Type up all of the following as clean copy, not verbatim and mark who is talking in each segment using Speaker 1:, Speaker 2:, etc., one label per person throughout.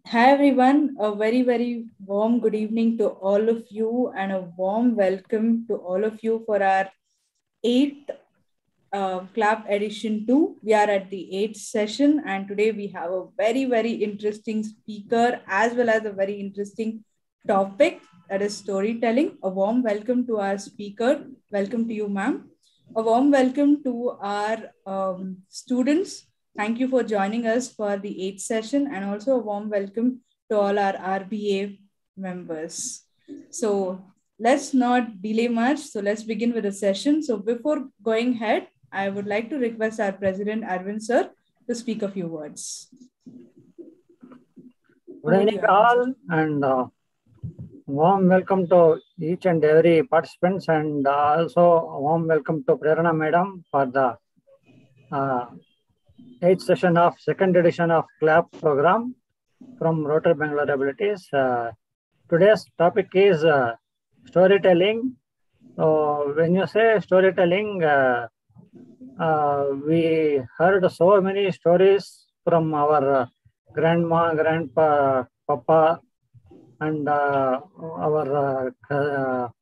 Speaker 1: Hi everyone, a very warm good evening to all of you and a warm welcome to all of you for our 8th Club Edition 2. We are at the 8th session and today we have a very interesting speaker as well as a very interesting topic, that is storytelling. A warm welcome to our speaker. Welcome to you, ma'am. A warm welcome to our students. Thank you for joining us for the 8th session, and also a warm welcome to all our RBA members. So let's not delay much. So let's begin with the session. So before going ahead, I would like to request our President Arvind sir to speak a few words.
Speaker 2: Good evening all, and warm welcome to each and every participants, and also a warm welcome to Prerana Madam for the 8th session of 2nd edition of CLAP program from Rotary Bangalore Abilities. Today's topic is storytelling. So when you say storytelling, we heard so many stories from our grandma, grandpa, papa, and our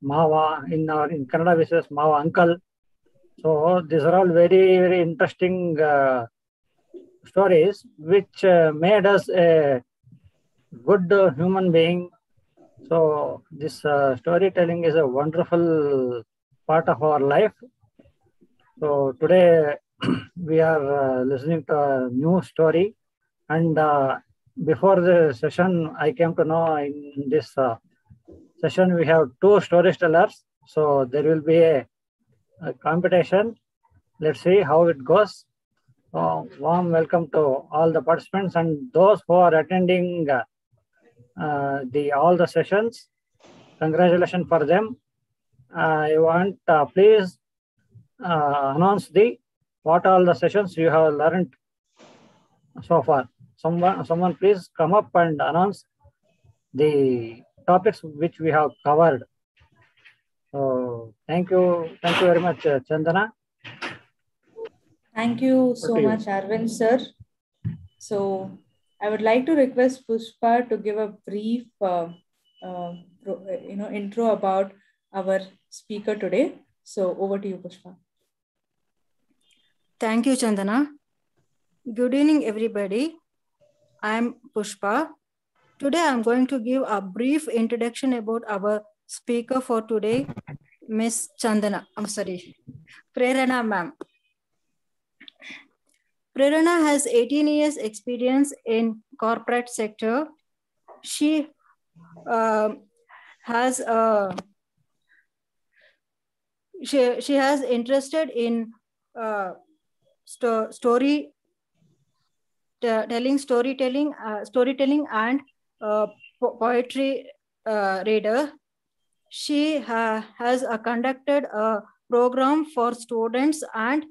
Speaker 2: Mava. In Kannada we say Mava uncle. So these are all very interesting stories which made us a good human being. So this storytelling is a wonderful part of our life. So today we are listening to a new story, and before the session I came to know in this session we have 2 storytellers. So there will be a competition. Let's see how it goes. Warm welcome to all the participants and those who are attending all the sessions. Congratulations for them. I want please announce what all the sessions you have learned so far. Someone please come up and announce the topics which we have covered. So thank you very much, Chandana.
Speaker 1: Thank you so much, Arvind sir. So I would like to request Pushpa to give a brief intro about our speaker today. So over to you, Pushpa.
Speaker 3: Thank you, Chandana. Good evening, everybody. I am Pushpa. Today I'm going to give a brief introduction about our speaker for today, Miss Prerana ma'am. Prerana has 18 years experience in corporate sector. She has interested in storytelling and poetry reader. She has conducted a program for students and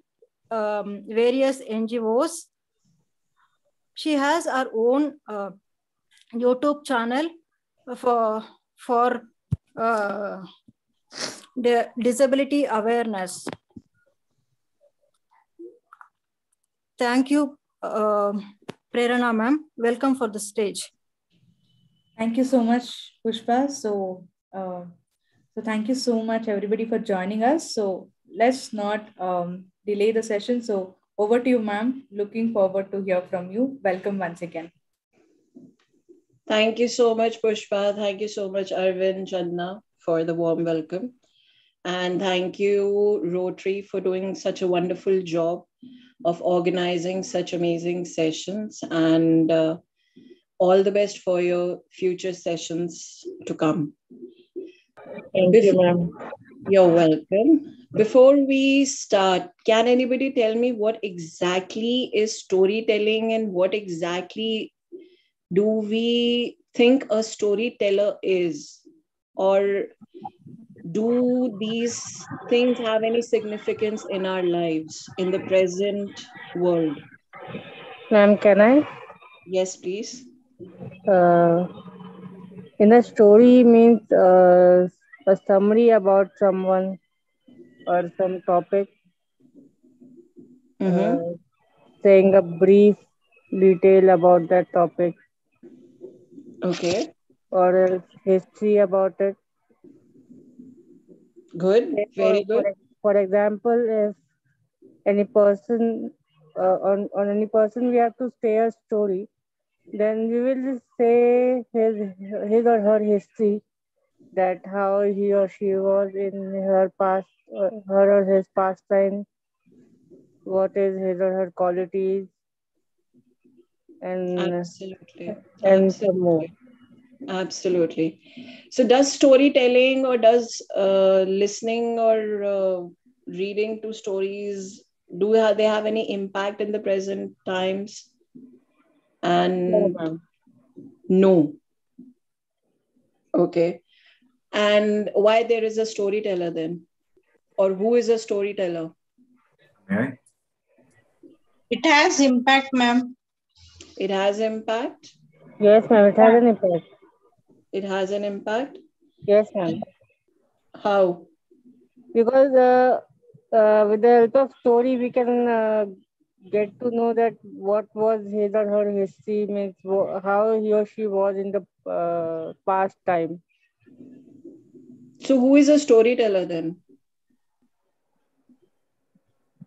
Speaker 3: various NGOs. She has her own YouTube channel for the disability awareness. Thank you, Prerana ma'am. Welcome for the stage.
Speaker 1: Thank you so much, Pushpa. So thank you so much, everybody, for joining us. So let's not delay the session. So over to you, ma'am. Looking forward to hear from you. Welcome once again.
Speaker 4: Thank you so much, Pushpa. Thank you so much, Arvind, Chandna, for the warm welcome. And thank you, Rotary, for doing such a wonderful job of organizing such amazing sessions. And all the best for your future sessions to come.
Speaker 5: Thank you, ma'am.
Speaker 4: You're welcome. Before we start, can anybody tell me what exactly is storytelling and what exactly do we think a storyteller is? Or do these things have any significance in our lives, in the present world?
Speaker 5: Ma'am, can I?
Speaker 4: Yes, please.
Speaker 5: In a story means a summary about someone or some topic,
Speaker 4: Mm-hmm.
Speaker 5: saying a brief detail about that topic,
Speaker 4: Okay.
Speaker 5: or else history about it.
Speaker 4: Good.
Speaker 5: Say
Speaker 4: Very good.
Speaker 5: for example, if any person on any person we have to say a story, then we will just say his or her history, that how he or she was in her past, her or his pastime, what is his or her qualities, and
Speaker 4: Absolutely.
Speaker 5: some more.
Speaker 4: Absolutely. Absolutely. So, does storytelling or does listening or reading to stories, they have any impact in the present times?
Speaker 5: No,
Speaker 4: And
Speaker 5: ma'am.
Speaker 4: no. Okay. And why there is a storyteller then? Or who is a storyteller?
Speaker 6: Okay.
Speaker 7: It has impact, ma'am.
Speaker 4: It has impact.
Speaker 5: Yes, ma'am. It has an impact.
Speaker 4: It has an impact.
Speaker 5: Yes, ma'am.
Speaker 4: How?
Speaker 5: Because with the help of story, we can get to know that what was his or her history, means how he or she was in the past time.
Speaker 4: So, who is a storyteller then?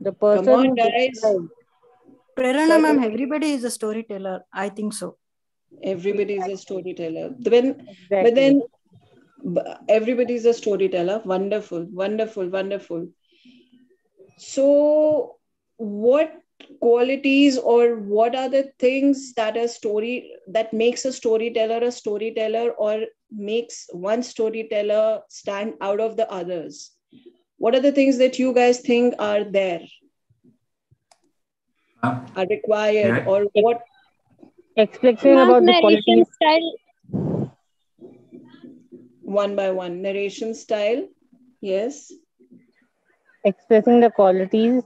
Speaker 5: The
Speaker 4: Come
Speaker 5: person
Speaker 4: on,
Speaker 5: who
Speaker 4: guys.
Speaker 5: describes.
Speaker 3: Prerana ma'am, everybody is a storyteller. I think so.
Speaker 4: Everybody is a storyteller. But
Speaker 5: Exactly.
Speaker 4: then everybody is a storyteller. Wonderful, wonderful, wonderful. So, what qualities or what are the things that makes a storyteller or makes one storyteller stand out of the others? What are the things that you guys think are there,
Speaker 6: Ma'am,
Speaker 4: are required,
Speaker 6: yeah.
Speaker 4: or what?
Speaker 5: Explaining
Speaker 8: Ma'am,
Speaker 5: about the
Speaker 8: narration
Speaker 5: qualities.
Speaker 8: style.
Speaker 4: One by one, narration style. Yes.
Speaker 5: Expressing the qualities.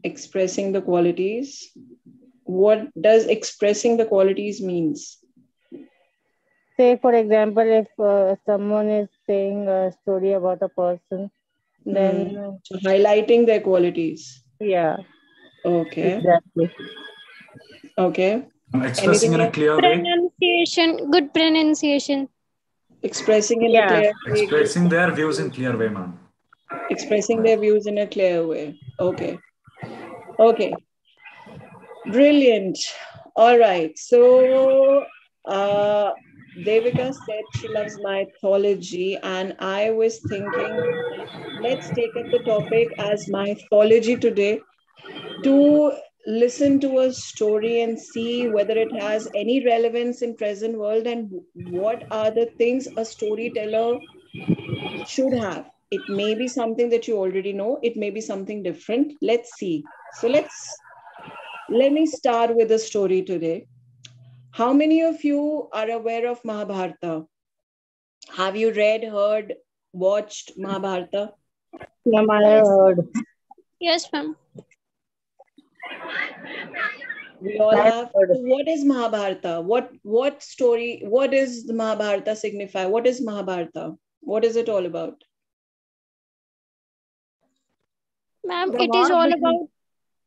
Speaker 4: Expressing the qualities. What does expressing the qualities means?
Speaker 5: Say, for example, if someone is saying a story about a person, then
Speaker 4: So highlighting their qualities.
Speaker 5: yeah,
Speaker 4: Okay.
Speaker 5: exactly.
Speaker 4: Okay.
Speaker 6: Expressing in
Speaker 4: Anything
Speaker 6: a
Speaker 4: else?
Speaker 6: clear way.
Speaker 8: Pronunciation, good pronunciation.
Speaker 4: Expressing in a
Speaker 5: Yeah.
Speaker 4: clear way.
Speaker 6: Expressing their views in clear way, ma'am.
Speaker 4: Expressing their views in a clear way. Okay. Okay. Brilliant. All right. So Devika said she loves mythology, and I was thinking, let's take up the topic as mythology today to listen to a story and see whether it has any relevance in present world and what are the things a storyteller should have. It may be something that you already know, it may be something different. Let's see. So let me start with a story today. How many of you are aware of Mahabharata? Have you read, heard, watched Mahabharata?
Speaker 5: Ma'am, I have heard.
Speaker 8: Yes, ma'am.
Speaker 4: We all
Speaker 5: I have
Speaker 4: have.
Speaker 5: heard.
Speaker 4: So what is Mahabharata? What story? What does the Mahabharata signify? What is Mahabharata? What is it all about?
Speaker 8: Ma'am,
Speaker 3: The
Speaker 8: it is
Speaker 3: war
Speaker 8: all
Speaker 3: between
Speaker 8: about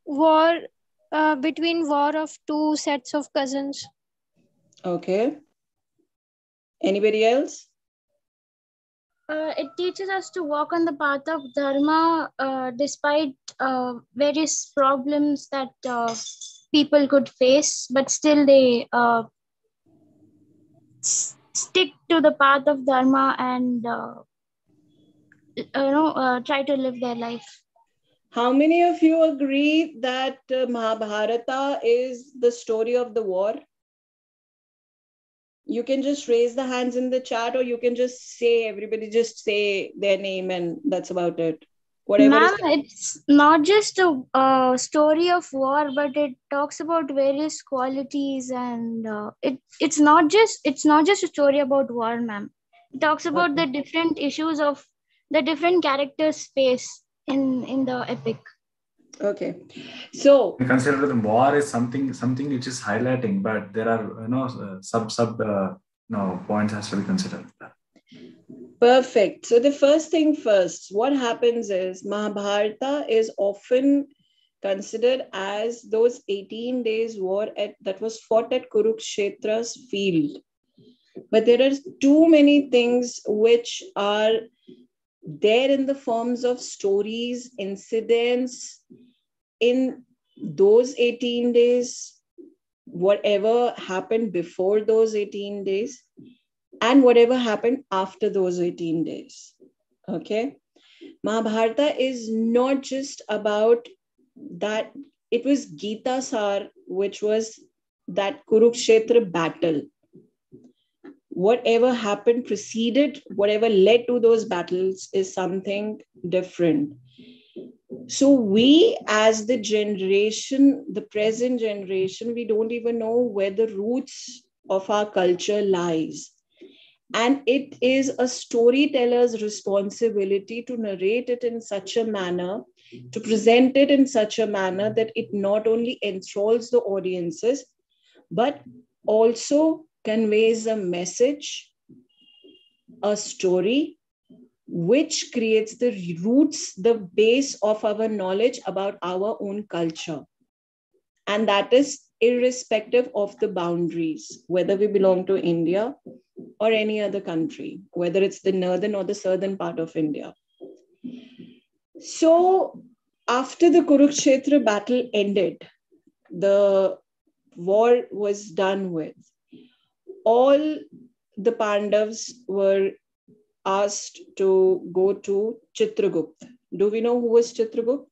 Speaker 8: war, between war of two sets of cousins.
Speaker 4: Okay. Anybody else?
Speaker 8: It teaches us to walk on the path of dharma despite various problems that people could face, but still they stick to the path of dharma and try to live their life.
Speaker 4: How many of you agree that Mahabharata is the story of the war? You can just raise the hands in the chat, or you can just say, everybody just say their name and that's about it. Whatever
Speaker 8: Ma'am,
Speaker 4: is.
Speaker 8: it's not just a story of war, but it talks about various qualities, and it's not just a story about war, ma'am. It talks about the different issues of the different characters face in the epic.
Speaker 4: Okay. So
Speaker 6: We consider the war is something which is highlighting, but there are sub points has to be considered.
Speaker 4: Perfect. So the first thing first, what happens is Mahabharata is often considered as those 18 days war that was fought at Kurukshetra's field. But there are too many things which are there in the forms of stories, incidents in those 18 days, whatever happened before those 18 days, and whatever happened after those 18 days. Okay. Mahabharata is not just about that. It was Gita Sar, which was that Kurukshetra battle. Whatever happened preceded, whatever led to those battles is something different. So we, as the generation, the present generation, we don't even know where the roots of our culture lies. And it is a storyteller's responsibility to narrate it in such a manner, to present it in such a manner that it not only enthralls the audiences, but also conveys a message, a story, which creates the roots, the base of our knowledge about our own culture. And that is irrespective of the boundaries, whether we belong to India or any other country, whether it's the northern or the southern part of India. So after the Kurukshetra battle ended, the war was done with. All the Pandavas were asked to go to Chitragupta. Do we know who was Chitragupta?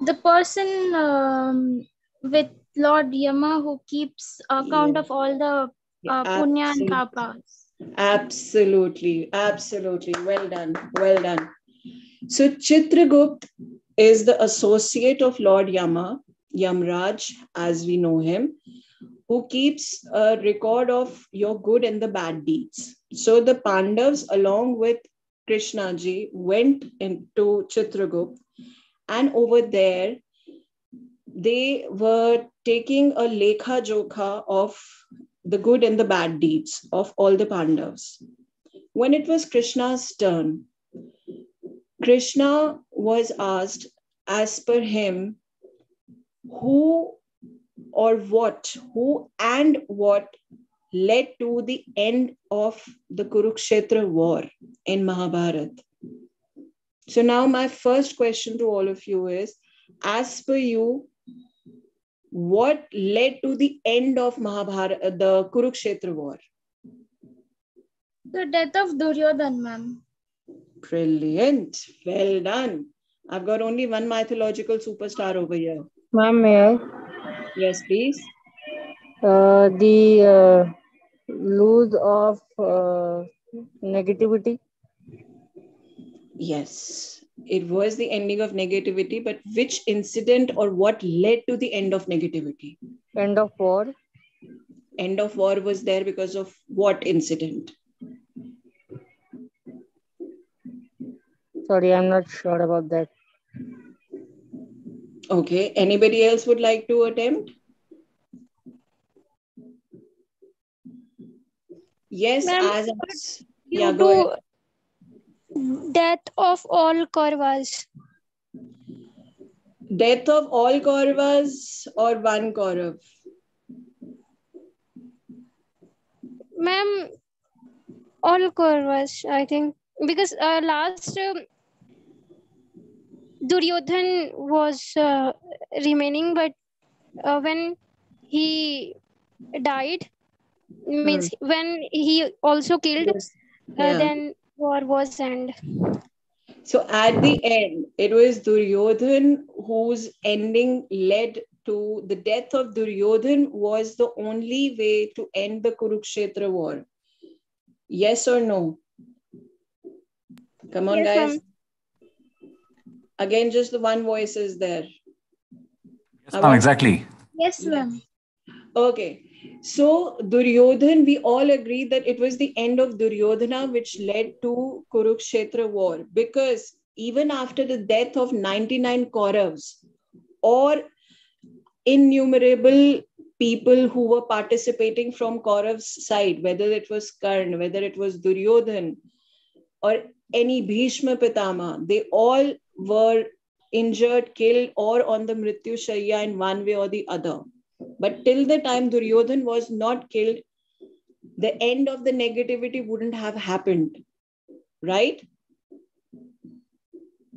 Speaker 8: The person with Lord Yama who keeps account of all the punya and papas.
Speaker 4: Absolutely, absolutely. Well done, well done. So Chitragupta is the associate of Lord Yama, Yamraj, as we know him, who keeps a record of your good and the bad deeds. So the Pandavas, along with Krishnaji, went into Chitragupta, and over there, they were taking a lekha jokha of the good and the bad deeds of all the Pandavas. When it was Krishna's turn, Krishna was asked, as per him, who and what led to the end of the Kurukshetra war in Mahabharata. So now my first question to all of you is, as per you, what led to the end of Mahabharata, the Kurukshetra war?
Speaker 8: The death of Duryodhan, ma'am.
Speaker 4: Brilliant. Well done. I've got only one mythological superstar over here.
Speaker 5: Ma'am, may I?
Speaker 4: Yes, please.
Speaker 5: The lose of negativity.
Speaker 4: Yes, it was the ending of negativity, but which incident or what led to the end of negativity?
Speaker 5: End of war.
Speaker 4: End of war was there because of what incident?
Speaker 5: Sorry, I'm not sure about that.
Speaker 4: Okay, anybody else would like to attempt? Yes,
Speaker 8: Due to death of all Kauravas.
Speaker 4: Death of all Kauravas or one Kaurav?
Speaker 8: Ma'am, all Kauravas, I think. Because last Duryodhan was remaining, but when he died, means when he also killed, then war was end.
Speaker 4: So at the end, it was Duryodhan whose ending led to the death of Duryodhan was the only way to end the Kurukshetra war. Yes or no? Come on,
Speaker 8: Yes,
Speaker 4: guys.
Speaker 8: ma'am.
Speaker 4: Again, just the one voice is there.
Speaker 6: Yes, ma'am, exactly.
Speaker 8: Yes, ma'am.
Speaker 4: Okay. So Duryodhan, we all agree that it was the end of Duryodhana which led to Kurukshetra war, because even after the death of 99 Kauravas or innumerable people who were participating from Kaurav's side, whether it was Karna, whether it was Duryodhan, or any Bhishma Pitama, they all were injured, killed, or on the Mrityu Shayya in one way or the other. But till the time Duryodhan was not killed, the end of the negativity wouldn't have happened, right?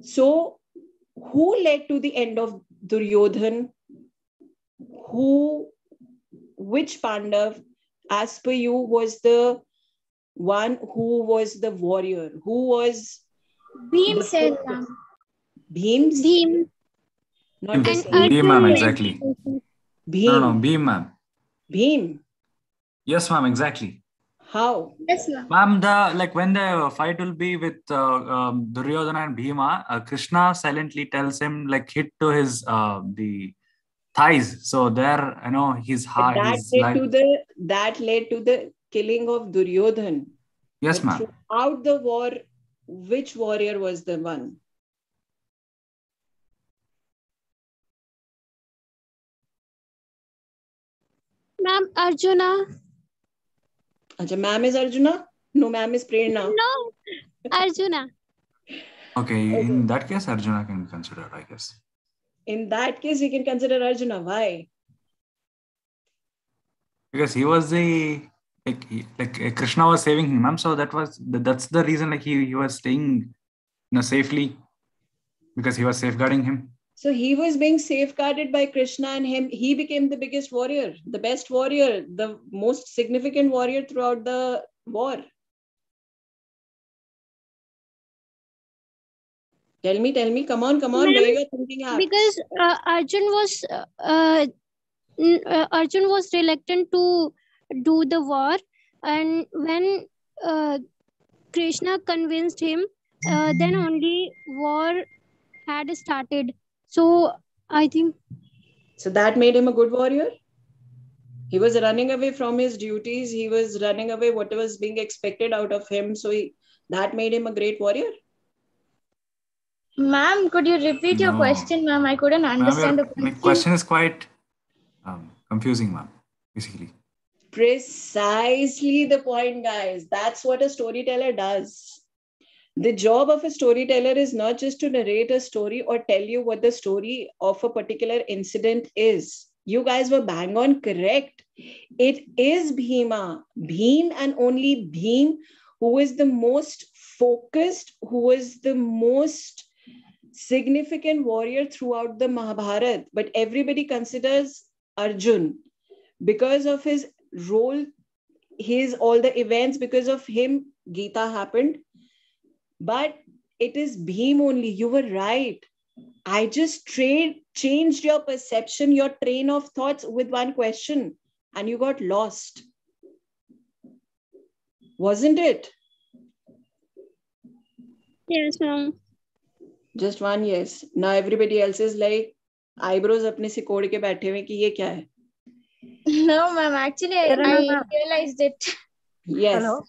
Speaker 4: So, who led to the end of Duryodhan? Which Pandav, as per you, was the one who was the warrior? Who was
Speaker 8: Bhim
Speaker 4: the
Speaker 8: said,
Speaker 4: focus?
Speaker 8: ma'am.
Speaker 4: Bhim's?
Speaker 8: Bhim.
Speaker 4: Not the
Speaker 8: And
Speaker 4: same.
Speaker 6: Bhim, ma'am,
Speaker 8: Arjun
Speaker 6: exactly.
Speaker 8: mentioned.
Speaker 6: No,
Speaker 4: Bhim.
Speaker 6: Bhim, ma'am.
Speaker 4: Bhim.
Speaker 6: Yes, ma'am, exactly.
Speaker 4: How?
Speaker 8: Yes, ma'am.
Speaker 6: Ma'am, when the fight will be with Duryodhana and Bhima, Krishna silently tells him hit to his the thighs. So there, his heart,
Speaker 4: That led to the killing of Duryodhan.
Speaker 6: Yes,
Speaker 4: but
Speaker 6: ma'am.
Speaker 4: throughout the war, which warrior was the one?
Speaker 8: Ma'am, Arjuna.
Speaker 4: Acha, ma'am is Arjuna? No, ma'am is Prerna.
Speaker 8: No, Arjuna.
Speaker 6: Okay, in that case, Arjuna can be considered, I guess.
Speaker 4: In that case, we can consider Arjuna. Why?
Speaker 6: Because he was Krishna was saving him, ma'am. So that's the reason he was staying safely, because he was safeguarding him.
Speaker 4: So he was being safeguarded by Krishna, and he became the biggest warrior, the best warrior, the most significant warrior throughout the war. Tell me, come on, where you're thinking at?
Speaker 8: Because Arjun was reluctant to do the war, and when Krishna convinced him, then only war had started. So I think.
Speaker 4: So that made him a good warrior? He was running away from his duties. He was running away what was being expected out of him. So that made him a great warrior?
Speaker 8: Ma'am, could you repeat your question, ma'am? I couldn't understand the question.
Speaker 6: The question is quite confusing, ma'am, basically.
Speaker 4: Precisely the point, guys. That's what a storyteller does. The job of a storyteller is not just to narrate a story or tell you what the story of a particular incident is. You guys were bang on correct. It is Bhima, Bhim, and only Bhim, who is the most focused, who is the most significant warrior throughout the Mahabharata. But everybody considers Arjun because of his role, all the events, because of him, Gita happened. But it is Bhim only. You were right. I just changed your perception, your train of thoughts with one question, and you got lost. Wasn't it?
Speaker 8: Yes, ma'am.
Speaker 4: Just one yes. Now everybody else is like eyebrows apne se kod ke baithe hue ki ye kya hai?
Speaker 8: No, ma'am. Actually, I realized it.
Speaker 3: Hello?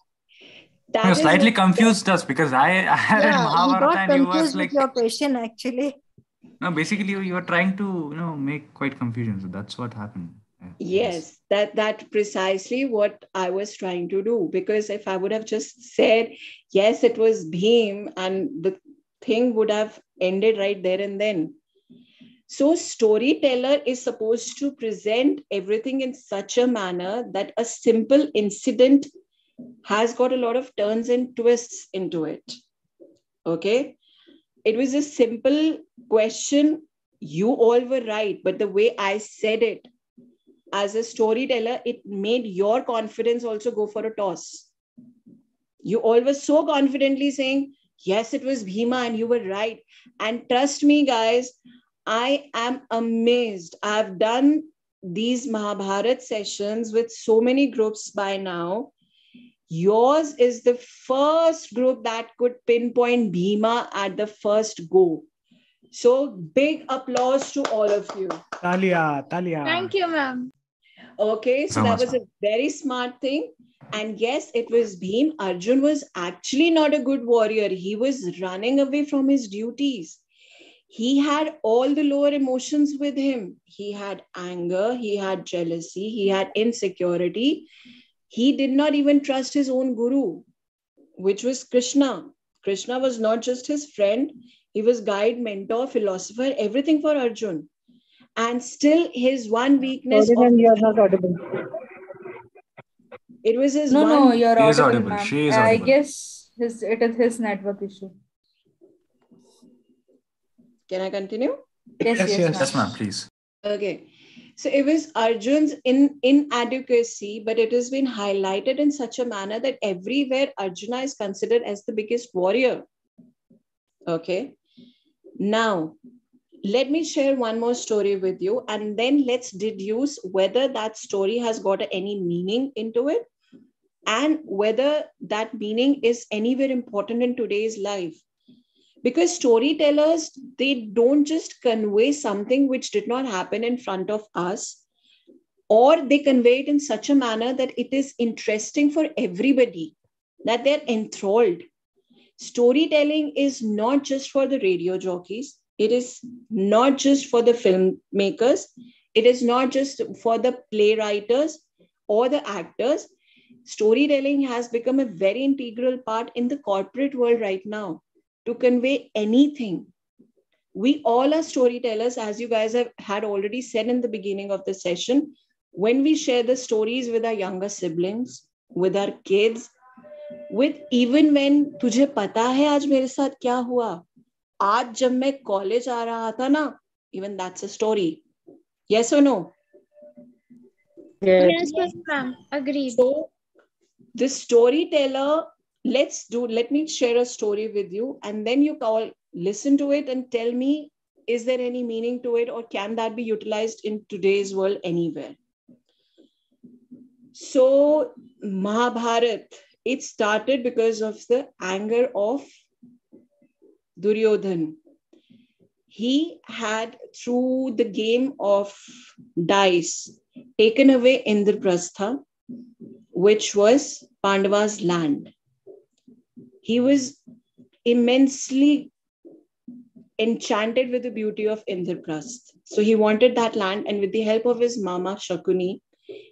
Speaker 4: Yes.
Speaker 6: You slightly confused us because I had
Speaker 3: Yeah,
Speaker 6: Mahabharata and you was
Speaker 3: with your question actually.
Speaker 6: No, basically you were trying to make quite confusion. So that's what happened.
Speaker 4: Yes, that precisely what I was trying to do. Because if I would have just said yes, it was Bhim, and the thing would have ended right there and then. So storyteller is supposed to present everything in such a manner that a simple incident has got a lot of turns and twists into it. Okay. It was a simple question. You all were right. But the way I said it as a storyteller, it made your confidence also go for a toss. You all were so confidently saying, yes, it was Bhima and you were right. And trust me, guys, I am amazed. I've done these Mahabharat sessions with so many groups by now. Yours is the first group that could pinpoint Bhima at the first go. So big applause to all of you.
Speaker 9: Talia.
Speaker 8: Thank you, ma'am.
Speaker 4: Okay, so that was a very smart thing. And yes, it was Bhim. Arjun was actually not a good warrior. He was running away from his duties. He had all the lower emotions with him. He had anger, he had jealousy, he had insecurity. He did not even trust his own guru, which was Krishna. Krishna was not just his friend, he was guide, mentor, philosopher, everything for Arjun. And still his one weakness
Speaker 5: Sorry,
Speaker 4: of
Speaker 5: ma'am, you are not audible.
Speaker 4: it was his
Speaker 1: No,
Speaker 4: one.
Speaker 1: no, you're
Speaker 6: She is
Speaker 1: audible,
Speaker 6: audible.
Speaker 1: ma'am.
Speaker 6: She is
Speaker 1: I
Speaker 6: audible.
Speaker 1: guess it is his network issue.
Speaker 4: Can I continue?
Speaker 1: Yes,
Speaker 6: Yes,
Speaker 1: ma'am.
Speaker 6: ma'am, please.
Speaker 4: Okay. So it was Arjun's inadequacy, but it has been highlighted in such a manner that everywhere Arjuna is considered as the biggest warrior. Okay. Now, let me share one more story with you, and then let's deduce whether that story has got any meaning into it and whether that meaning is anywhere important in today's life. Because storytellers, they don't just convey something which did not happen in front of us, or they convey it in such a manner that it is interesting for everybody, that they're enthralled. Storytelling is not just for the radio jockeys, it is not just for the filmmakers, it is not just for the playwriters or the actors. Storytelling has become a very integral part in the corporate world right now to convey anything. We all are storytellers, as you guys have had already said in the beginning of the session. When we share the stories with our younger siblings, with our kids, with even when तुझे पता है आज मेरे साथ क्या हुआ, आज जब मैं कॉलेज आ रहा था ना, even that's a story. Yes or no?
Speaker 8: Yes, ma'am. Agreed.
Speaker 4: So the storyteller, let me share a story with you, and then you all listen to it and tell me, is there any meaning to it, or can that be utilized in today's world anywhere? So Mahabharat, it started because of the anger of Duryodhan. He had, through the game of dice, taken away Indraprastha, which was Pandava's land. He was immensely enchanted with the beauty of Indraprastha. So he wanted that land, and with the help of his mama Shakuni,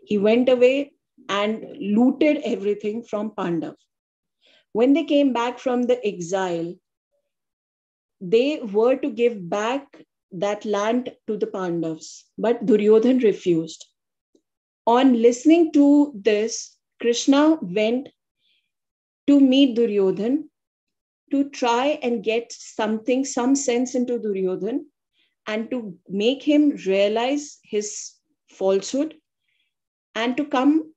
Speaker 4: he went away and looted everything from Pandav. When they came back from the exile, they were to give back that land to the Pandavas, but Duryodhan refused. On listening to this, Krishna went to meet Duryodhan to try and get some sense into Duryodhan, and to make him realize his falsehood, and to come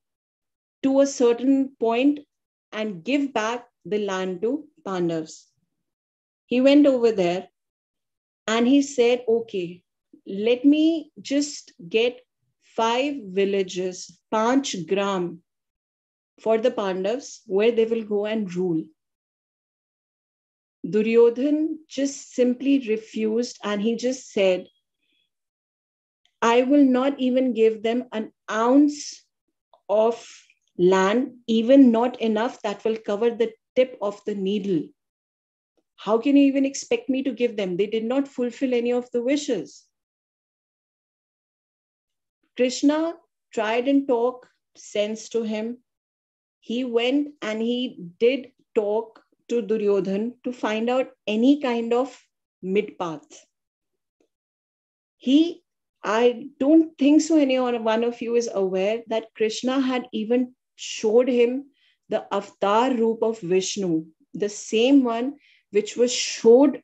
Speaker 4: to a certain point and give back the land to Pandavas. He went over there and he said, okay, let me just get 5 villages, 5 gram, for the Pandavas, where they will go and rule. Duryodhan just simply refused, and he just said, I will not even give them an ounce of land, even not enough that will cover the tip of the needle. How can you even expect me to give them? They did not fulfill any of the wishes. Krishna tried and talked sense to him. He went and he did talk to Duryodhan to find out any kind of mid path. I don't think so any one of you is aware that Krishna had even showed him the avatar roop of Vishnu, the same one which was showed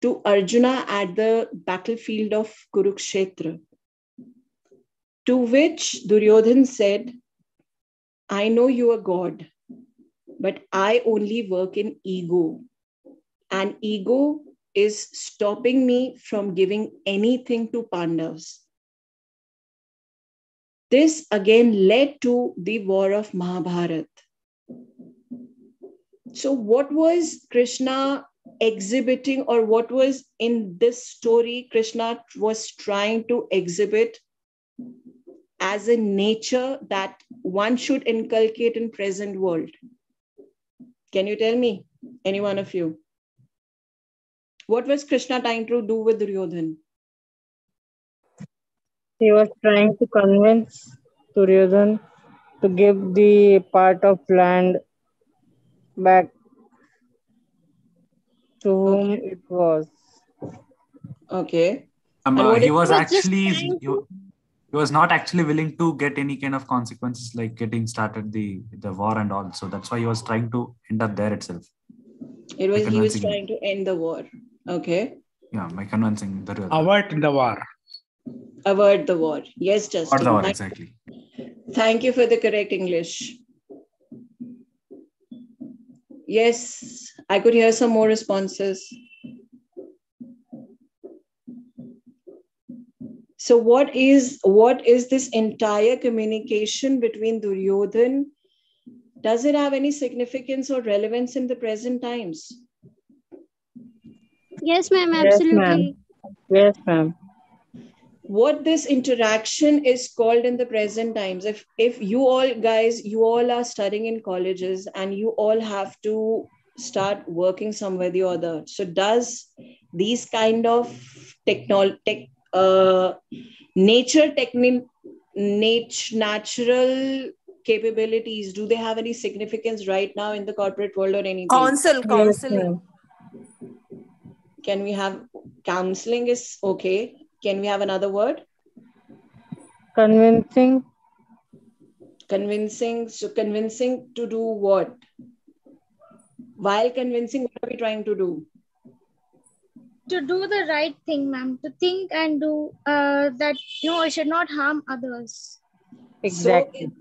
Speaker 4: to Arjuna at the battlefield of Kurukshetra. To which Duryodhan said, I know you are God, but I only work in ego. And ego is stopping me from giving anything to Pandavas. This again led to the war of Mahabharat. So what was Krishna exhibiting, or what was in this story Krishna was trying to exhibit as a nature that one should inculcate in present world? Can you tell me, any one of you? What was Krishna trying to do with Duryodhan?
Speaker 5: He was trying to convince Duryodhan to give the part of land back to whom it was.
Speaker 4: Okay. And what
Speaker 6: he
Speaker 4: is-
Speaker 6: was
Speaker 8: was just
Speaker 6: actually
Speaker 8: trying
Speaker 6: he was not actually willing to get any kind of consequences like getting started the war and all. So that's why he was trying to end up there itself.
Speaker 4: It was he was
Speaker 6: convincing
Speaker 4: trying to end the war. Okay.
Speaker 6: Yeah, by convincing the
Speaker 9: Avert the war.
Speaker 4: Avert the war. Yes, Justin.
Speaker 6: Avert the war, exactly.
Speaker 4: Thank you for the correct English. Yes, I could hear some more responses. So what is this entire communication between Duryodhan? Does it have any significance or relevance in the present times?
Speaker 8: Yes, ma'am,
Speaker 5: Yes,
Speaker 8: absolutely.
Speaker 5: ma'am. Yes, ma'am.
Speaker 4: What this interaction is called in the present times, if you all guys, you all are studying in colleges and you all have to start working somewhere the other, so does these kind of natural capabilities, do they have any significance right now in the corporate world or anything?
Speaker 10: Counseling.
Speaker 4: Can we have counseling is okay. Can we have another word?
Speaker 5: Convincing.
Speaker 4: Convincing. So convincing to do what? While convincing, what are we trying to do?
Speaker 8: To do the right thing, ma'am. To think and do that, I should not harm others.
Speaker 5: Exactly.
Speaker 4: So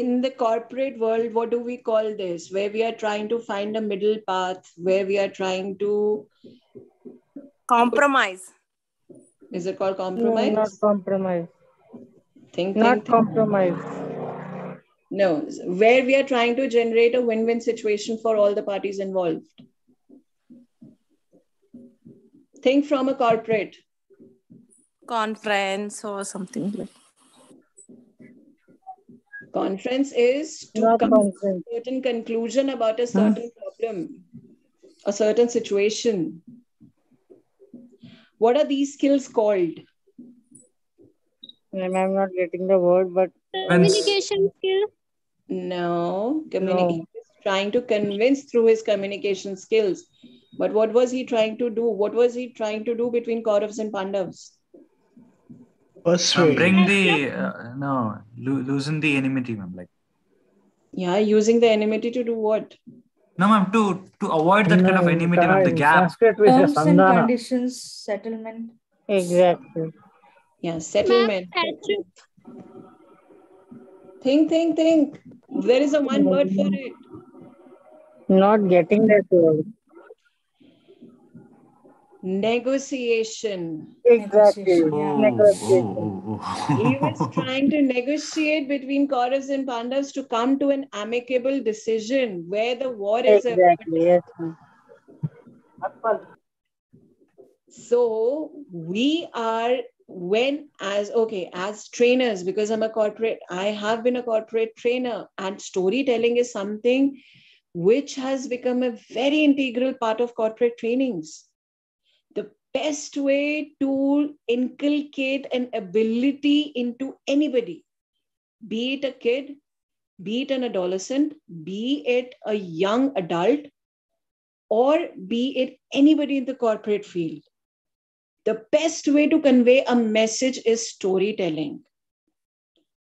Speaker 4: in the corporate world, what do we call this? Where we are trying to find a middle path, where we are trying to
Speaker 10: Compromise.
Speaker 4: Is it called compromise?
Speaker 5: No, not compromise.
Speaker 4: Not
Speaker 5: compromise.
Speaker 4: No, where we are trying to generate a win-win situation for all the parties involved. Think from a corporate.
Speaker 10: Conference or something like.
Speaker 4: Conference is to come to a certain conclusion about a certain problem, a certain situation. What are these skills called?
Speaker 5: I'm not getting the word, but
Speaker 8: communication skill.
Speaker 4: No, he was trying to convince through his communication skills. But what was he trying to do? What was he trying to do between Kauravas and Pandavas?
Speaker 6: Bring the loosen the enmity, ma'am. Like,
Speaker 4: yeah, using the enmity to do what?
Speaker 6: No, ma'am, to avoid that kind of enmity, ma'am, the gap.
Speaker 1: Terms and conditions, settlement.
Speaker 5: Exactly.
Speaker 4: Yeah, settlement. Think. There is a one word for it.
Speaker 5: Not getting that word.
Speaker 4: Negotiation.
Speaker 5: Exactly.
Speaker 4: Negotiation. He was trying to negotiate between Kauravas and Pandavas to come to an amicable decision where the war is
Speaker 5: exactly. Yes.
Speaker 4: So we are as trainers, because I have been a corporate trainer, and storytelling is something which has become a very integral part of corporate trainings. The best way to inculcate an ability into anybody, be it a kid, be it an adolescent, be it a young adult, or be it anybody in the corporate field, the best way to convey a message is storytelling.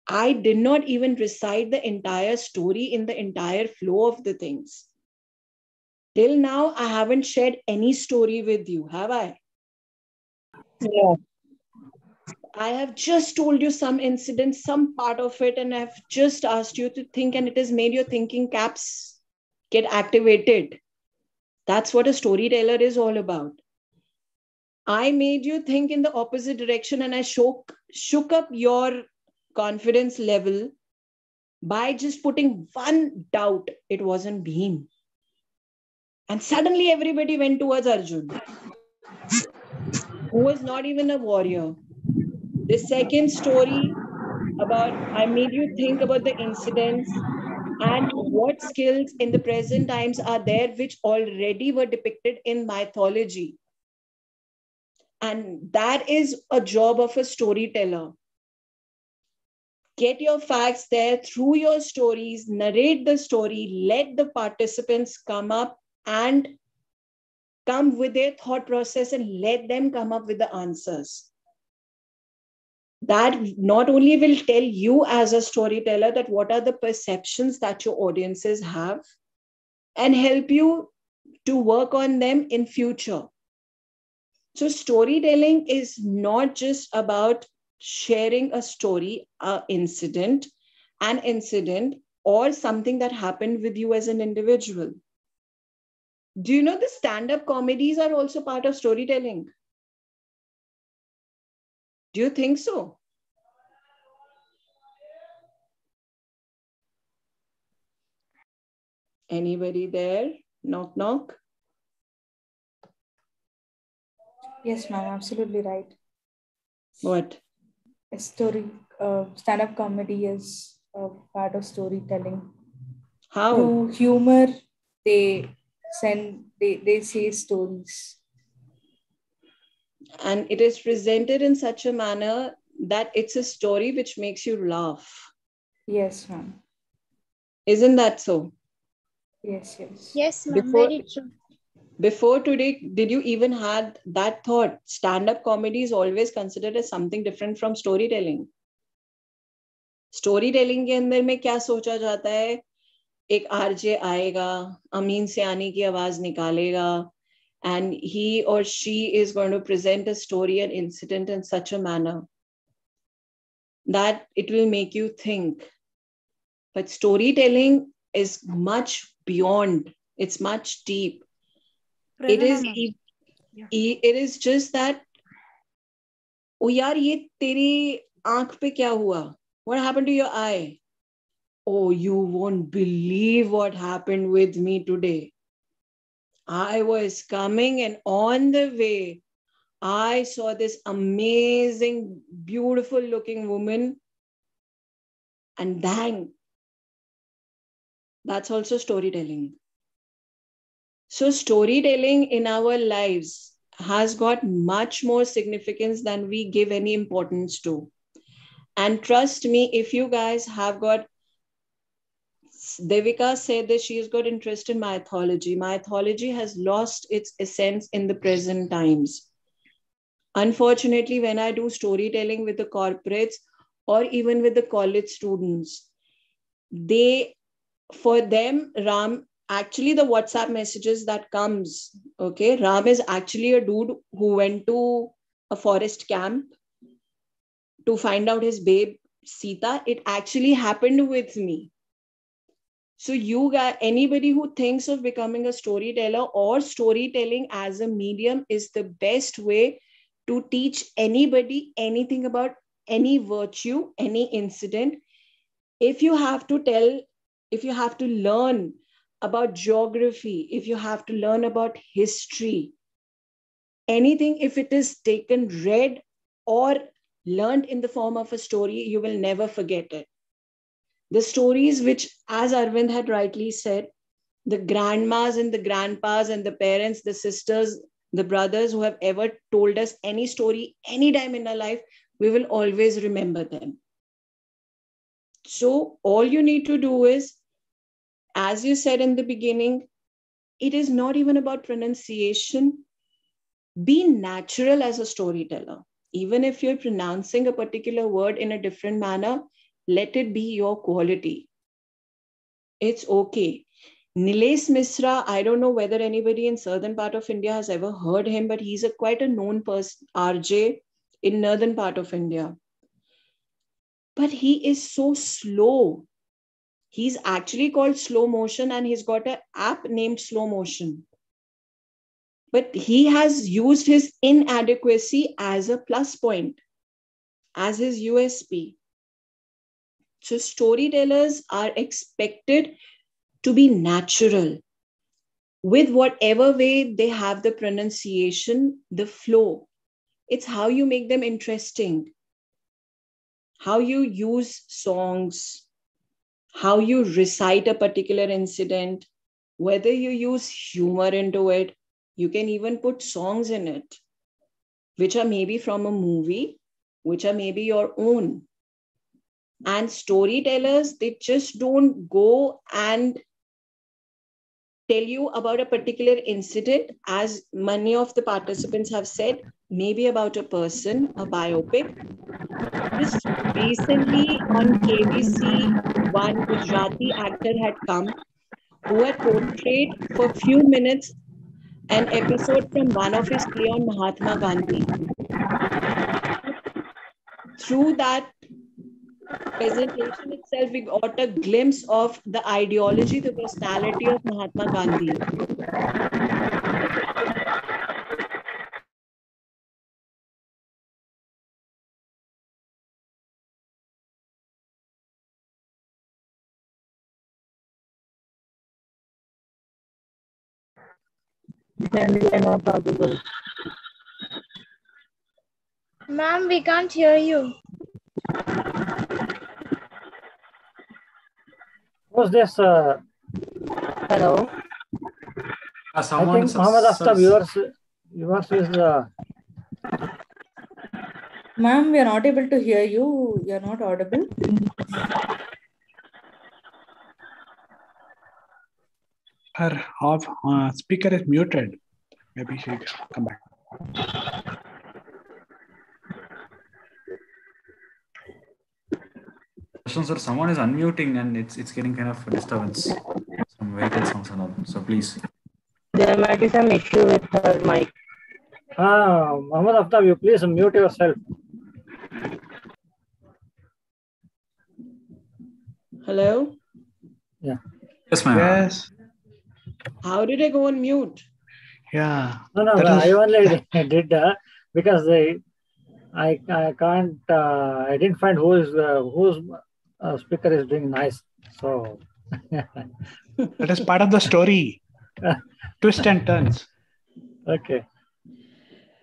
Speaker 4: I did not even recite the entire story in the entire flow of the things. Till now, I haven't shared any story with you, have I?
Speaker 5: Yeah.
Speaker 4: I have just told you some incident, some part of it, and I've just asked you to think, and it has made your thinking caps get activated. That's what a storyteller is all about. I made you think in the opposite direction, and I shook up your confidence level by just putting one doubt. It wasn't Bhim. And suddenly everybody went towards Arjun, who was not even a warrior. The second story I made you think about the incidents and what skills in the present times are there which already were depicted in mythology. And that is a job of a storyteller. Get your facts there through your stories, narrate the story, let the participants come up and come with their thought process and let them come up with the answers. That not only will tell you as a storyteller that what are the perceptions that your audiences have and help you to work on them in future. So storytelling is not just about sharing a story, an incident, or something that happened with you as an individual. Do you know the stand-up comedies are also part of storytelling? Do you think so? Anybody there? Knock, knock.
Speaker 1: Yes, ma'am, absolutely right.
Speaker 4: What?
Speaker 1: A story, stand-up comedy is a part of storytelling.
Speaker 4: How?
Speaker 1: Through humor, they they say stories.
Speaker 4: And it is presented in such a manner that it's a story which makes you laugh.
Speaker 1: Yes, ma'am.
Speaker 4: Isn't that so?
Speaker 1: Yes, yes.
Speaker 8: Yes, ma'am. Very true.
Speaker 4: Before today, did you even had that thought? Stand-up comedy is always considered as something different from storytelling. Storytelling के अंदर में क्या सोचा जाता है? एक RJ आएगा, अमीन सियानी की आवाज निकालेगा, and he or she is going to present a story and incident in such a manner that it will make you think. But storytelling is much beyond. It's much deep. It is just that, oh yaar, ye teri aankh pe kya hua? What happened to your eye? Oh, you won't believe what happened with me today. I was coming and on the way, I saw this amazing, beautiful looking woman. And dang, that's also storytelling. So storytelling in our lives has got much more significance than we give any importance to. And trust me, if you guys have got, Devika said that she's got interest in mythology. Mythology has lost its essence in the present times. Unfortunately, when I do storytelling with the corporates or even with the college students, for them, Ram, actually the WhatsApp messages that comes, okay, Ram is actually a dude who went to a forest camp to find out his babe Sita. It actually happened with me. So you guys, anybody who thinks of becoming a storyteller or storytelling as a medium is the best way to teach anybody anything about any virtue, any incident. If you have to learn about geography, if you have to learn about history, anything, if it is taken, read, or learned in the form of a story, you will never forget it. The stories which, as Arvind had rightly said, the grandmas and the grandpas and the parents, the sisters, the brothers who have ever told us any story, anytime in our life, we will always remember them. So all you need to do is, as you said in the beginning, it is not even about pronunciation. Be natural as a storyteller. Even if you're pronouncing a particular word in a different manner, let it be your quality. It's okay. Nilesh Misra, I don't know whether anybody in southern part of India has ever heard him, but he's quite a known person, RJ, in northern part of India. But he is so slow. He's actually called Slow Motion and he's got an app named Slow Motion. But he has used his inadequacy as a plus point, as his USP. So storytellers are expected to be natural with whatever way they have the pronunciation, the flow. It's how you make them interesting, how you use songs, how you recite a particular incident, whether you use humor into it. You can even put songs in it. which are maybe from a movie, which are maybe your own. And storytellers, they just don't go and tell you about a particular incident, as many of the participants have said, maybe about a person, a biopic. Just recently on KBC, one Gujarati actor had come who had portrayed for a few minutes an episode from one of his play on Mahatma Gandhi. Through that presentation itself, we got a glimpse of the ideology, the personality of Mahatma Gandhi.
Speaker 8: Ma'am, we can't hear you.
Speaker 2: Who's this?
Speaker 5: Hello.
Speaker 2: I
Speaker 6: Someone,
Speaker 2: think Muhammad Aftab, yours is.
Speaker 1: Ma'am, we are not able to hear you. You are not audible.
Speaker 9: Her speaker is muted. Maybe she'll come back.
Speaker 6: Sir, someone is unmuting and it's getting kind of a disturbance. Some vehicle sounds and all. So please.
Speaker 5: There might be some issue with her mic.
Speaker 2: Muhammad Aftab, you please mute yourself.
Speaker 4: Hello?
Speaker 2: Yeah.
Speaker 6: Yes, ma'am.
Speaker 9: Yes.
Speaker 4: How did I go on mute?
Speaker 9: Yeah.
Speaker 2: No, I only did because I can't. I didn't find whose speaker is doing nice. So
Speaker 9: that is part of the story. Twist and turns.
Speaker 2: Okay.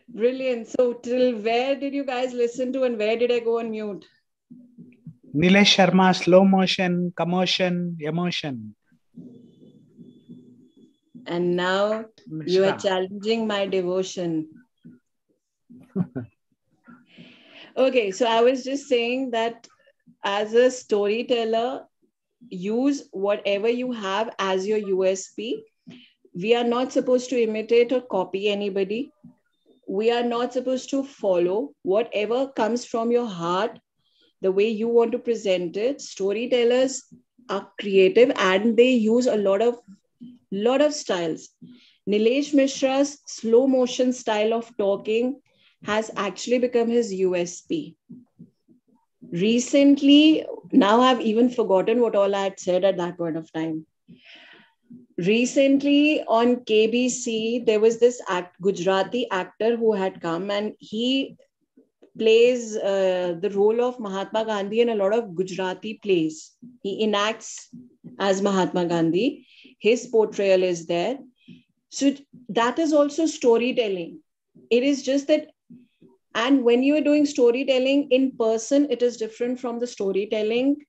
Speaker 4: Brilliant. So till where did you guys listen to and where did I go on mute?
Speaker 9: Nilesh Sharma, slow motion, commotion, emotion.
Speaker 4: And now you are challenging my devotion. Okay, so I was just saying that as a storyteller, use whatever you have as your USP. We are not supposed to imitate or copy anybody. We are not supposed to follow whatever comes from your heart, the way you want to present it. Storytellers are creative and they use a lot of styles. Nilesh Mishra's slow motion style of talking has actually become his USP. Recently, now I've even forgotten what all I had said at that point of time. Recently on KBC, there was this Gujarati actor who had come and he plays the role of Mahatma Gandhi in a lot of Gujarati plays. He enacts as Mahatma Gandhi. His portrayal is there. So that is also storytelling. It is just that, and when you are doing storytelling in person, it is different from the storytelling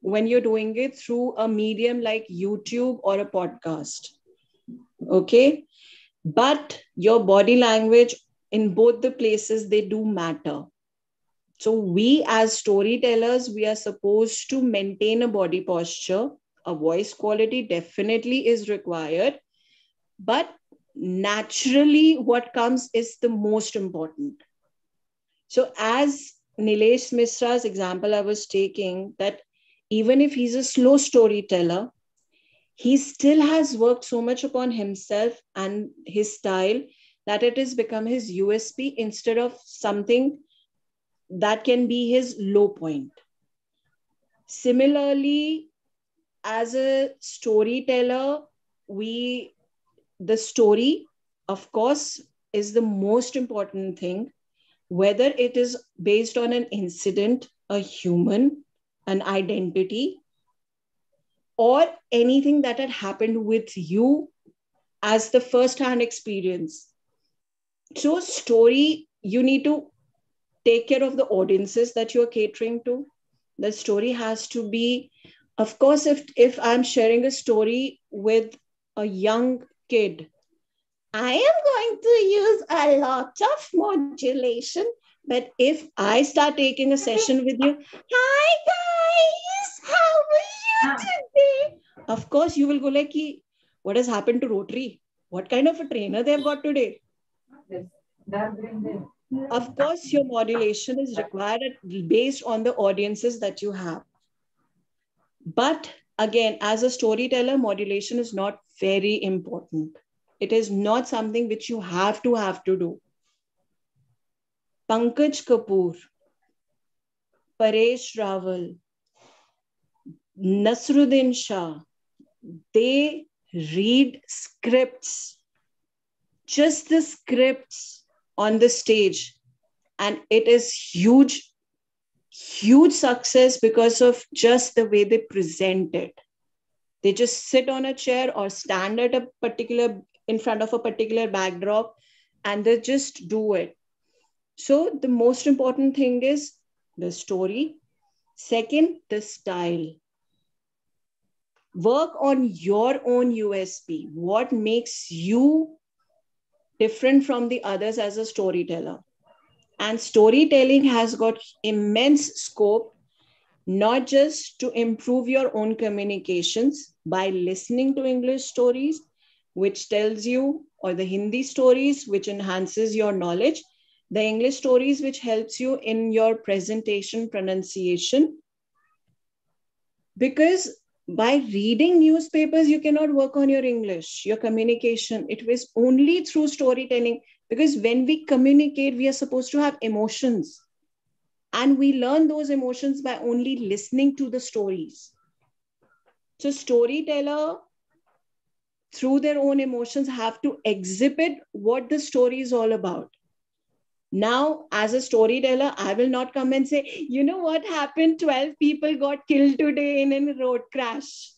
Speaker 4: when you're doing it through a medium like YouTube or a podcast. Okay? But your body language in both the places, they do matter. So we as storytellers, we are supposed to maintain a body posture. A voice quality definitely is required. But naturally, what comes is the most important. So as Nilesh Mishra's example I was taking, that even if he's a slow storyteller, he still has worked so much upon himself and his style that it has become his USP instead of something that can be his low point. Similarly, as a storyteller, the story, of course, is the most important thing, whether it is based on an incident, a human, an identity, or anything that had happened with you as the first-hand experience. So story, you need to take care of the audiences that you're catering to. The story has to be, of course, if I'm sharing a story with a young kid, I am going to use a lot of modulation. But if I start taking a session with you, hi guys, how are you today? Of course, you will go like, what has happened to Rotary? What kind of a trainer they have got today? Of course, your modulation is required based on the audiences that you have. But again, as a storyteller, modulation is not very important. It is not something which you have to do. Pankaj Kapoor, Paresh Rawal, Nasruddin Shah, they read scripts, just the scripts on the stage. And it is huge success because of just the way they present it. They just sit on a chair or stand at a particular, in front of a particular backdrop, and they just do it. So the most important thing is the story. Second, the style. Work on your own USP. What makes you different from the others as a storyteller? And storytelling has got immense scope, not just to improve your own communications by listening to English stories, which tells you, or the Hindi stories, which enhances your knowledge, the English stories, which helps you in your presentation, pronunciation. Because by reading newspapers, you cannot work on your English, your communication. It was only through storytelling, because when we communicate, we are supposed to have emotions. And we learn those emotions by only listening to the stories. So storyteller, through their own emotions, have to exhibit what the story is all about. Now, as a storyteller, I will not come and say, you know what happened? 12 people got killed today in a road crash.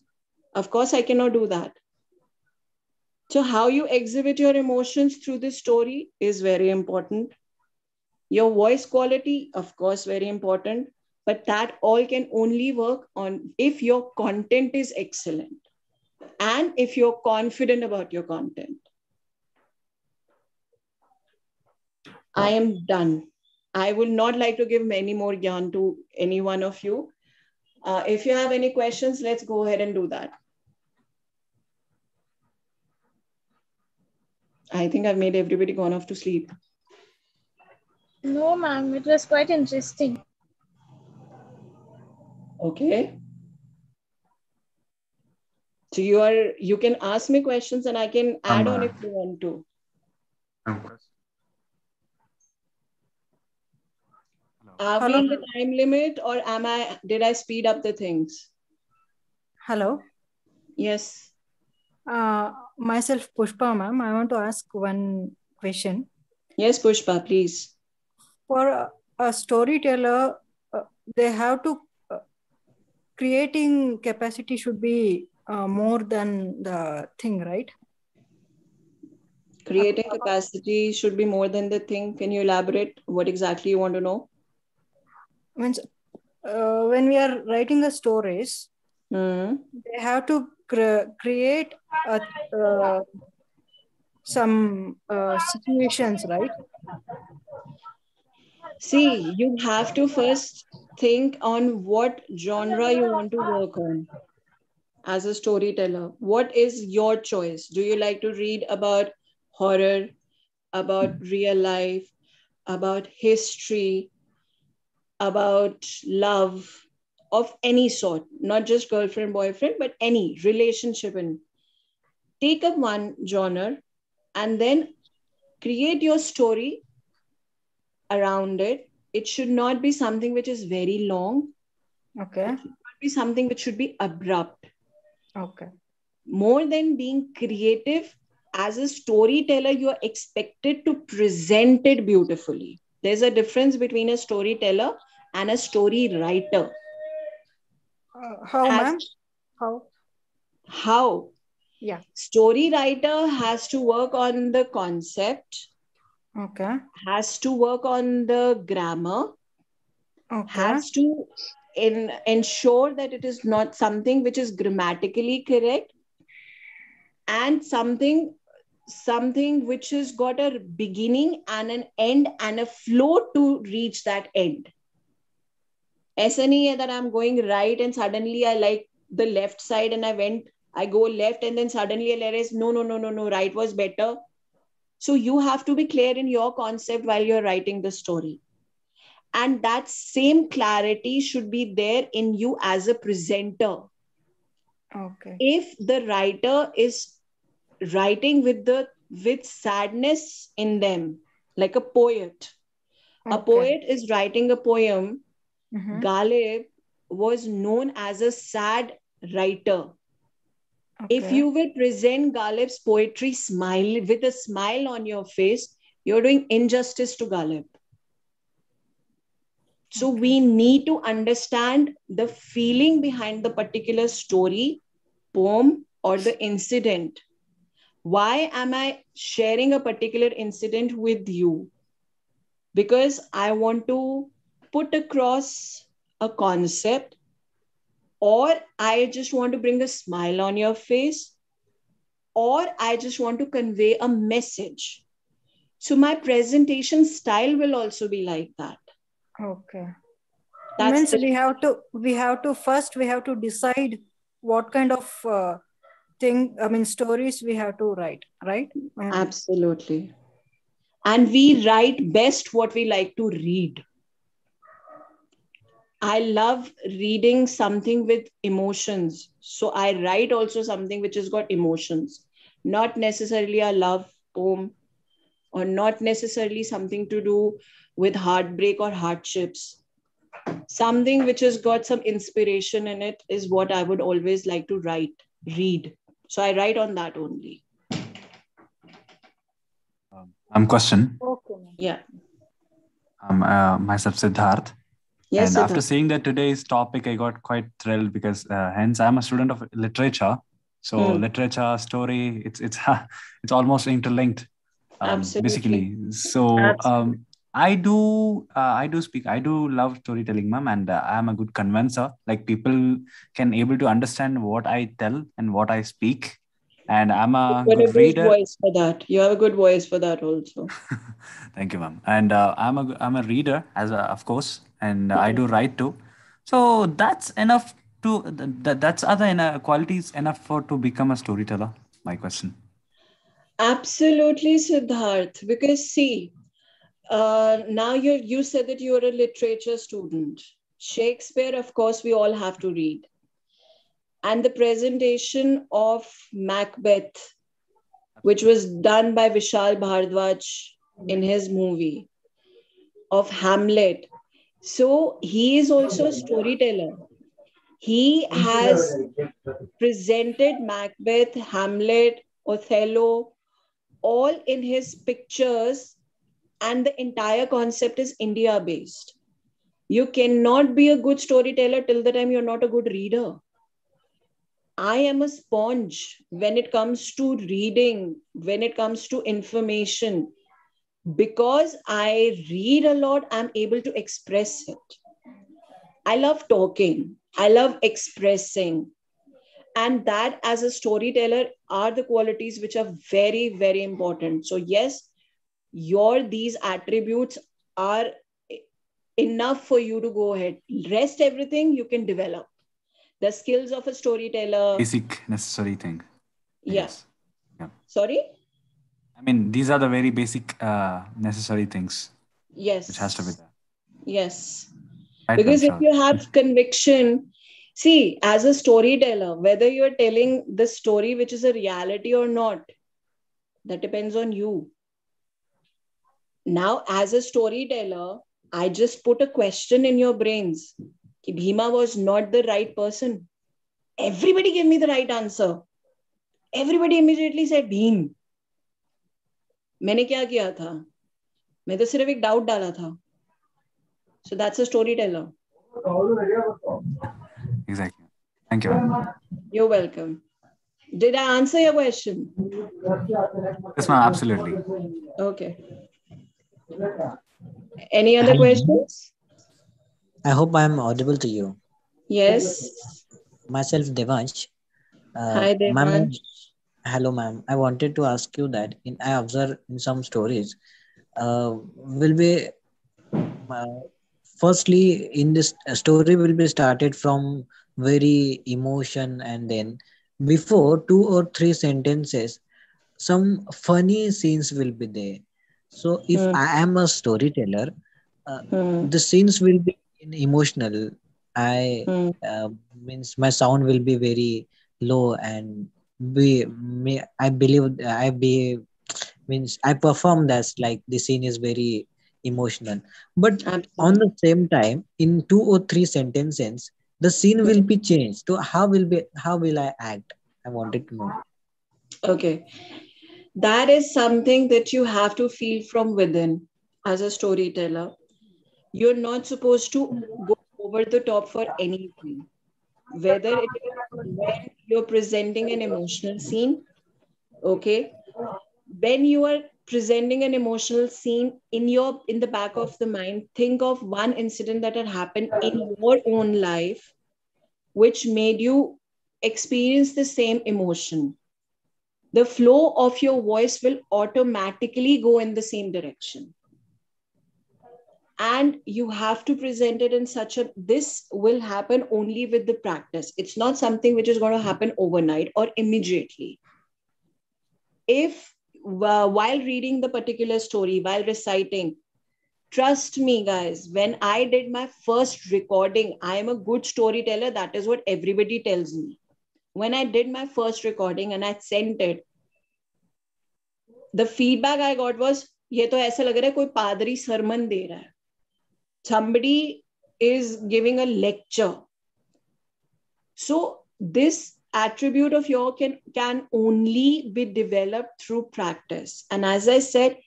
Speaker 4: Of course, I cannot do that. So how you exhibit your emotions through the story is very important. Your voice quality, of course, very important. But that all can only work on if your content is excellent and if you're confident about your content. I am done. I will not like to give many more gyan to any one of you. If you have any questions, let's go ahead and do that. I think I've made everybody gone off to sleep.
Speaker 8: No, ma'am, it was quite interesting.
Speaker 4: Okay. So you can ask me questions and I can add on if you want to. Are we in the time limit, or did I speed up the things?
Speaker 3: Hello.
Speaker 4: Yes.
Speaker 3: Myself, Pushpa, ma'am. I want to ask one question.
Speaker 4: Yes, Pushpa, please.
Speaker 3: For a storyteller, they have to creating capacity should be more than the thing, right?
Speaker 4: Creating capacity should be more than the thing. Can you elaborate what exactly you want to know?
Speaker 3: Means when we are writing the stories, they have to create some situations, right?
Speaker 4: See, you have to first think on what genre you want to work on as a storyteller. What is your choice? Do you like to read about horror, about real life, about history, about love of any sort, not just girlfriend, boyfriend, but any relationship? And take up one genre and then create your story around it. It should not be something which is very long.
Speaker 3: Okay.
Speaker 4: It should not be something which should be abrupt.
Speaker 3: Okay.
Speaker 4: More than being creative, as a storyteller, you are expected to present it beautifully. There's a difference between a storyteller and a story writer.
Speaker 3: How, ma'am?
Speaker 4: How?
Speaker 3: Yeah.
Speaker 4: Story writer has to work on the concept.
Speaker 3: Okay.
Speaker 4: Has to work on the grammar.
Speaker 3: Okay.
Speaker 4: Has to ensure that it is not something which is grammatically correct, and something something which has got a beginning and an end and a flow to reach that end. ऐसा नहीं है that I'm going right and suddenly I like the left side and I go left and then suddenly I realize no, right was better. So you have to be clear in your concept while you're writing the story. And that same clarity should be there in you as a presenter.
Speaker 3: Okay.
Speaker 4: If the writer is writing with sadness in them, like a poet.
Speaker 3: Okay.
Speaker 4: A poet is writing a poem.
Speaker 3: Mhm.
Speaker 4: Ghalib was known as a sad writer. If
Speaker 3: Okay.
Speaker 4: you will present Ghalib's poetry with a smile on your face, you're doing injustice to Ghalib. So we need to understand the feeling behind the particular story, poem, or the incident. Why am I sharing a particular incident with you? Because I want to put across a concept, or I just want to bring a smile on your face, or I just want to convey a message. So my presentation style will also be like that.
Speaker 3: Okay.
Speaker 4: That's
Speaker 3: Means we have to decide what kind of stories we have to write, right?
Speaker 4: Absolutely. And we write best what we like to read. I love reading something with emotions. So I write also something which has got emotions, not necessarily a love poem or not necessarily something to do with heartbreak or hardships. Something which has got some inspiration in it is what I would always like to read. So I write on that only.
Speaker 6: Question.
Speaker 3: Okay.
Speaker 4: Yeah.
Speaker 6: Myself Siddharth.
Speaker 4: Yes,
Speaker 6: And after
Speaker 4: Siddharth.
Speaker 6: seeing that today's topic, I got quite thrilled because hence I'm a student of literature. So literature, story, it's almost interlinked.
Speaker 4: Absolutely.
Speaker 6: Basically. So I do love storytelling, ma'am, and I'm a good convincer. Like people can able to understand what I tell and what I speak. And I'm a good reader.
Speaker 4: Voice for that. You have a good voice for that also.
Speaker 6: Thank you, ma'am. And I'm a reader of course, and I do write too. So that's enough to that's other qualities enough to become a storyteller. My question.
Speaker 4: Absolutely, Siddharth. Because see, now you said that you're a literature student. Shakespeare, of course, we all have to read. And the presentation of Macbeth, which was done by Vishal Bhardwaj in his movie, of Hamlet. So he is also a storyteller. He has presented Macbeth, Hamlet, Othello, all in his pictures, and the entire concept is India based. You cannot be a good storyteller till the time you're not a good reader. I am a sponge when it comes to reading, when it comes to information. Because I read a lot, I'm able to express it. I love talking. I love expressing. And that, as a storyteller, are the qualities which are very, very important. So yes, these attributes are enough for you to go ahead. Rest everything you can develop. The skills of a storyteller.
Speaker 6: Basic necessary thing.
Speaker 4: Yes. Yeah. Sorry?
Speaker 6: I mean, these are the very basic necessary things.
Speaker 4: Yes.
Speaker 6: Which has to be there.
Speaker 4: Yes.
Speaker 6: Right,
Speaker 4: because if you have conviction, see, as a storyteller, whether you're telling the story which is a reality or not, that depends on you. Now, as a storyteller, I just put a question in your brains. Ki Bhima was not the right person. Everybody gave me the right answer. Everybody immediately said Bhim. मैंने क्या किया था? मैं तो सिर्फ एक doubt डाला था. So that's a storyteller.
Speaker 6: Exactly. Thank you.
Speaker 4: You're welcome. Did I answer your question?
Speaker 6: Yes, ma'am. Absolutely.
Speaker 4: Okay. Any other questions?
Speaker 11: I hope I am audible to you.
Speaker 4: Yes.
Speaker 11: Myself, Devansh.
Speaker 4: Hi, Devansh.
Speaker 11: Hello, ma'am. I wanted to ask you that I observe in some stories, will be uh, firstly in this story will be started from very emotion, and then before 2 or 3 sentences some funny scenes will be there. So if
Speaker 4: Hmm.
Speaker 11: I am a storyteller, uh,
Speaker 4: Hmm.
Speaker 11: the scenes will be in emotional. I
Speaker 4: Hmm.
Speaker 11: means my sound will be very low, and I believe I be means I perform that like the scene is very emotional. But on
Speaker 4: Absolutely.
Speaker 11: the same time, in 2 or 3 sentences, the scene will be changed. To how will I act? I wanted to know.
Speaker 4: Okay. That is something that you have to feel from within as a storyteller. You're not supposed to go over the top for anything, whether it is when you're presenting an emotional scene, okay? When you are presenting an emotional scene in the back of the mind, think of one incident that had happened in your own life which made you experience the same emotion. The flow of your voice will automatically go in the same direction, and you have to present it in such a, this will happen only with the practice. It's not something which is going to happen overnight or immediately. If while reading the particular story, while reciting, trust me guys, when I did my first recording, I am a good storyteller, that is what everybody tells me. When I did my first recording and I sent it, the feedback I got was, ये तो ऐसा लग रहा है कोई पादरी सरमन दे रहा है. Somebody is giving a lecture. So this attribute of your can only be developed through practice. And as I said,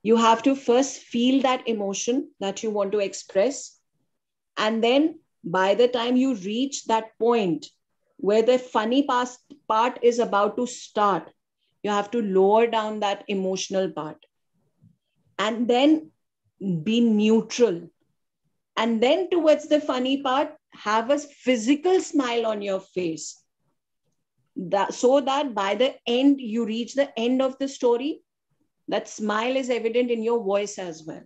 Speaker 4: you have to first feel that emotion that you want to express. And then by the time you reach that point where the funny part is about to start, you have to lower down that emotional part and then be neutral. And then towards the funny part, have a physical smile on your face. So that by the end, you reach the end of the story, that smile is evident in your voice as well.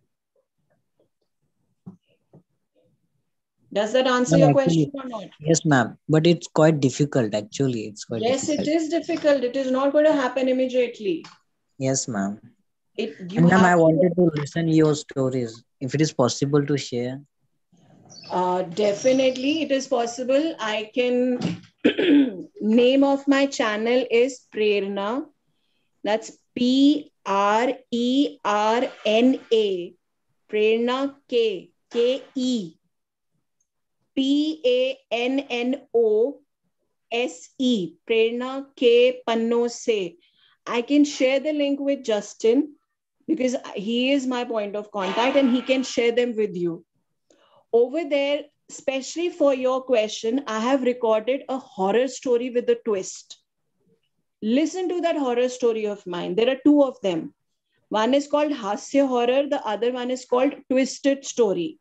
Speaker 4: Does that answer
Speaker 11: No,
Speaker 4: your
Speaker 11: actually,
Speaker 4: question or not?
Speaker 11: yes, ma'am. But it's quite difficult. Actually, it's quite
Speaker 4: Yes, it
Speaker 11: difficult.
Speaker 4: is difficult. It is not going to happen immediately.
Speaker 11: Yes, ma'am.
Speaker 4: You
Speaker 11: And ma'am, I
Speaker 4: have to.
Speaker 11: wanted to listen your stories. If it is possible to share.
Speaker 4: Definitely, it is possible. I can. Name of my channel is Prerna. That's Prerna. Prerna K-E. Pannose. Prerna K Pannose. I can share the link with Justin because he is my point of contact and he can share them with you. Over there, especially for your question, I have recorded a horror story with a twist. Listen to that horror story of mine. There are two of them. One is called Hasya Horror, the other one is called Twisted Story.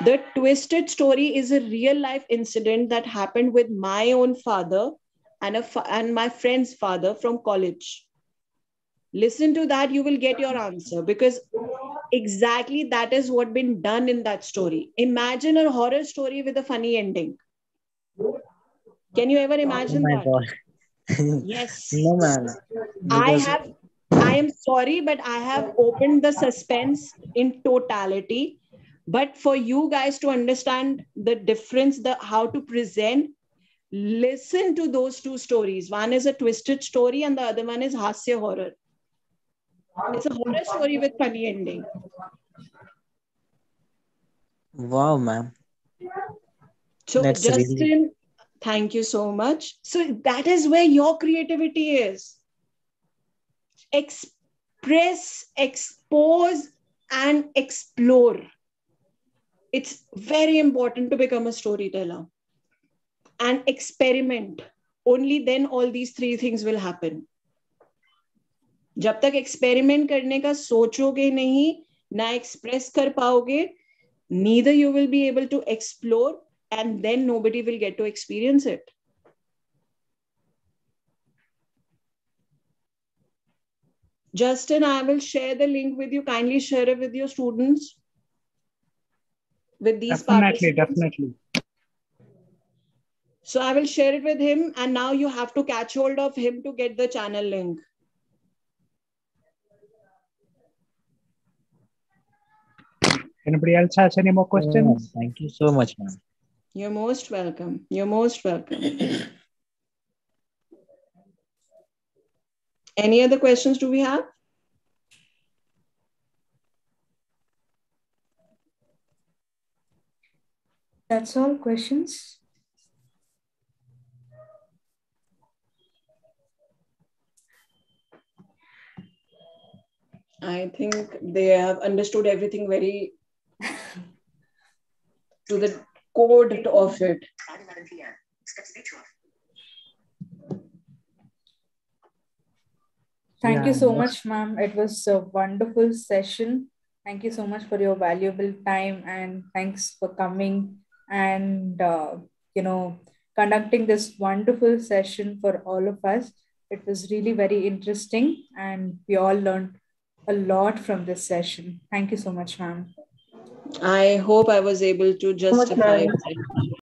Speaker 4: The Twisted Story is a real life incident that happened with my own father and my friend's father from college. Listen to that, you will get your answer because exactly that is what been done in that story. Imagine a horror story with a funny ending. Can you ever
Speaker 11: Oh
Speaker 4: imagine
Speaker 11: my
Speaker 4: that?
Speaker 11: God.
Speaker 4: Yes.
Speaker 11: No, ma'am.
Speaker 4: I
Speaker 11: Because
Speaker 4: have, I am sorry, but I have opened the suspense in totality. But for you guys to understand the difference, the how to present, listen to those two stories. One is a twisted story and the other one is Hasya Horror. It's a horror story with funny ending.
Speaker 11: wow, ma'am.
Speaker 4: So,
Speaker 11: That's really
Speaker 4: Justin, thank you so much. So, that is where your creativity is. Express, expose, and explore. It's very important to become a storyteller and experiment. Only then all these three things will happen. जब तक experiment करने का सोचोगे नहीं, ना express कर पाओगे, neither you will be able to explore, and then nobody will get to experience it. Justin, I will share the link with you. Kindly share it with your students. With these participants.
Speaker 9: Definitely.
Speaker 4: So I will share it with him, and now you have to catch hold of him to get the channel link.
Speaker 9: Anybody else has any more questions?
Speaker 11: Thank you so much, ma'am.
Speaker 4: You're most welcome. You're most welcome. Any other questions do we have?
Speaker 1: That's all questions.
Speaker 4: I think they have understood everything very to the code of it.
Speaker 1: Thank you so much, ma'am. It was a wonderful session. Thank you so much for your valuable time, and thanks for coming and conducting this wonderful session for all of us. It was really very interesting, and we all learned a lot from this session. Thank you so much, ma'am.
Speaker 4: I hope I was able to justify it.